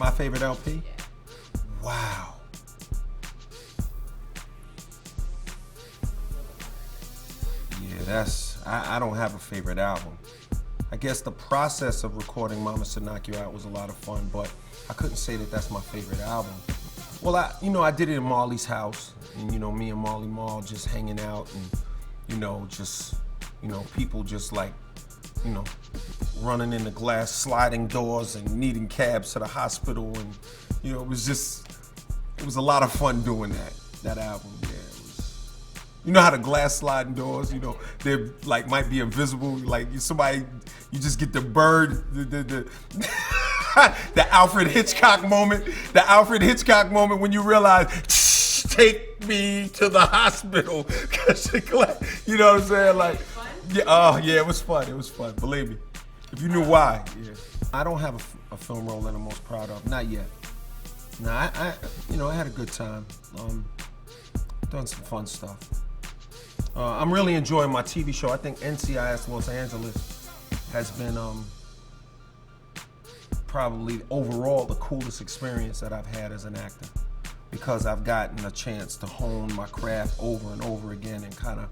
My favorite LP? Wow. Yeah, I don't have a favorite album. I guess the process of recording Mama Said Knock You Out was a lot of fun, but I couldn't say that that's my favorite album. Well, I did it in Marley's house, and me and Marley Marl just hanging out, and people just like, running in the glass sliding doors and needing cabs to the hospital, and it was a lot of fun doing that album. Yeah, it was. You know how the glass sliding doors, they like might be invisible, like somebody, you just get the bird, the Alfred Hitchcock moment, when you realize, take me to the hospital. You know what I'm saying? Like, yeah, it was fun. Believe me, if you knew why. Yeah. I don't have a film role that I'm most proud of, not yet. Nah, I had a good time. Done some fun stuff. I'm really enjoying my TV show. I think NCIS Los Angeles has been probably overall the coolest experience that I've had as an actor, because I've gotten a chance to hone my craft over and over again and kind of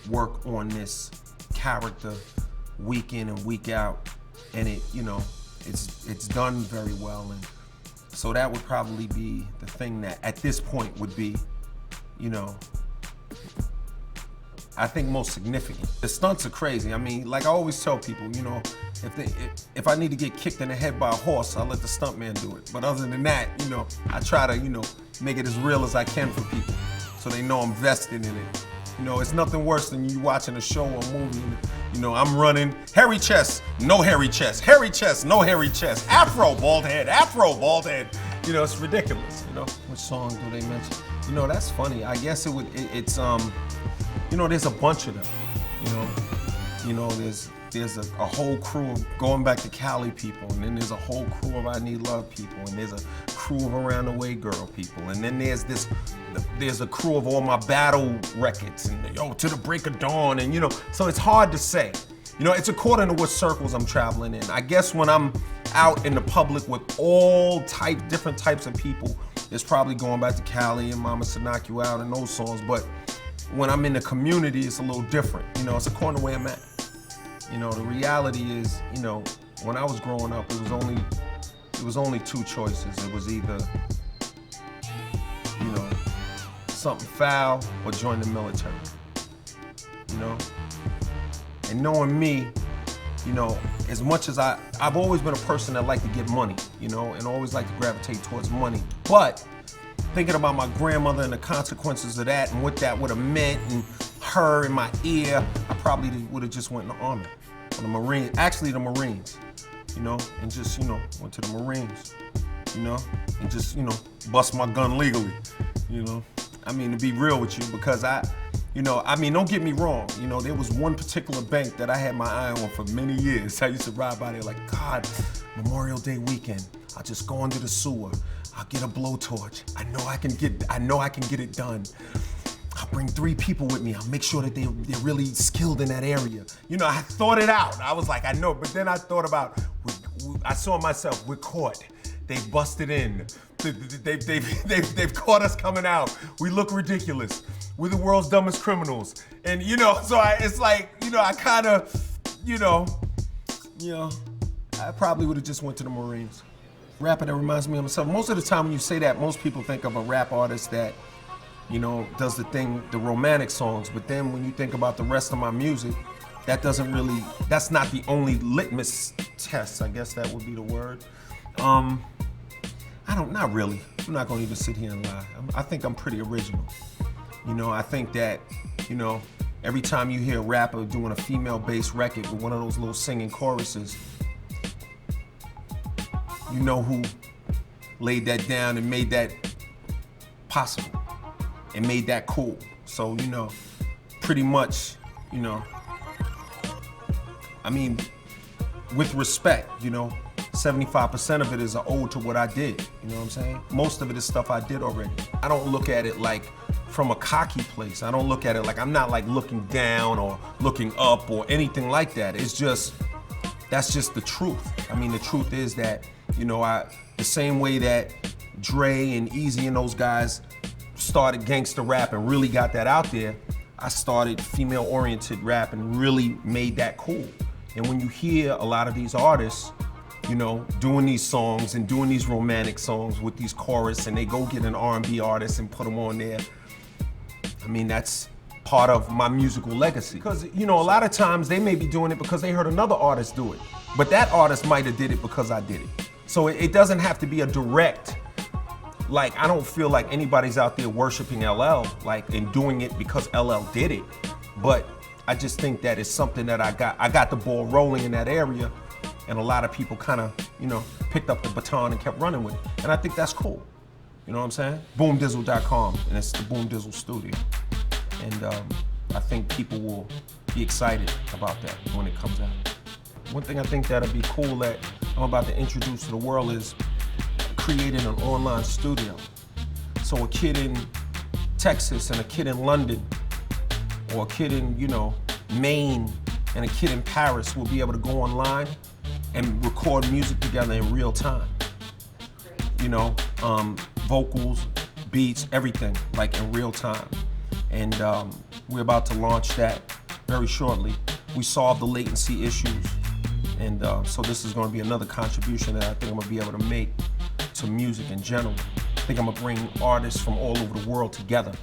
work on this character week in and week out, and it's done very well, and so that would probably be the thing that at this point would be, I think most significant. The stunts are crazy. I mean, like I always tell people, if I need to get kicked in the head by a horse, I'll let the stuntman do it. But other than that, I try to, make it as real as I can for people, so they know I'm vested in it. It's nothing worse than you watching a show or a movie, and, I'm running, hairy chest, no hairy chest, hairy chest, no hairy chest, afro, bald head, it's ridiculous, Which song do they mention? That's funny. I guess it's there's a bunch of them, there's a whole crew of Going Back to Cali people, and then there's a whole crew of I Need Love people, and there's a crew of Around the Way Girl people, and then there's a crew of all my battle records, and To the Break of Dawn, and so it's hard to say. It's according to what circles I'm traveling in. I guess when I'm out in the public with all different types of people, it's probably Going Back to Cali and Mama Said Knock You Out and those songs, but when I'm in the community, it's a little different. It's according to where I'm at. The reality is, when I was growing up, it was only two choices. It was either, something foul or join the military. And knowing me, as much as I've always been a person that liked to get money, and always like to gravitate towards money. But thinking about my grandmother and the consequences of that and what that would have meant, and her in my ear, I probably would have just went in the Army or the Marines. Actually, the Marines, and just, went to the Marines, and just, bust my gun legally, I mean, to be real with you, because don't get me wrong, there was one particular bank that I had my eye on for many years. I used to ride by there like, God, Memorial Day weekend, I'll just go under the sewer, I'll get a blowtorch, I know I can get it done. I'll bring 3 people with me. I'll make sure that they're really skilled in that area. I thought it out. I was like, I know, but then I thought about, I saw myself, we're caught. They busted in. They've caught us coming out. We look ridiculous. We're the world's dumbest criminals. And so it's like, I kind of, I probably would have just went to the Marines. Rapper that reminds me of myself. Most of the time when you say that, most people think of a rap artist that, does the romantic songs. But then when you think about the rest of my music, that's not the only litmus test, I guess that would be the word. Not really. I'm not gonna even sit here and lie. I think I'm pretty original. I think that, every time you hear a rapper doing a female-based record with one of those little singing choruses, you know who laid that down and made that possible and made that cool. So, pretty much, with respect, 75% of it is an ode to what I did, you know what I'm saying? Most of it is stuff I did already. I don't look at it like from a cocky place. I don't look at it like, I'm not like looking down or looking up or anything like that. It's just, that's just the truth. The truth is that, The same way that Dre and Easy and those guys started gangsta rap and really got that out there, I started female-oriented rap and really made that cool. And when you hear a lot of these artists, you know, doing these songs and doing these romantic songs with these chorus, and they go get an R&B artist and put them on there, I mean, that's part of my musical legacy. Because, you know, a lot of times they may be doing it because they heard another artist do it, but that artist might have did it because I did it. So it doesn't have to be a direct, like, I don't feel like anybody's out there worshiping LL, like, and doing it because LL did it. But I just think that it's something that I got the ball rolling in that area, and a lot of people kind of, you know, picked up the baton and kept running with it. And I think that's cool. You know what I'm saying? BoomDizzle.com, and it's the Boom Dizzle studio. And I think people will be excited about that when it comes out. One thing I think that'll be cool that I'm about to introduce to the world is creating an online studio. So a kid in Texas and a kid in London, or a kid in, you know, Maine and a kid in Paris will be able to go online and record music together in real time. You know, vocals, beats, everything, like in real time. And we're about to launch that very shortly. We solved the latency issues. And so this is gonna be another contribution that I think I'm gonna be able to make to music in general. I think I'm gonna bring artists from all over the world together.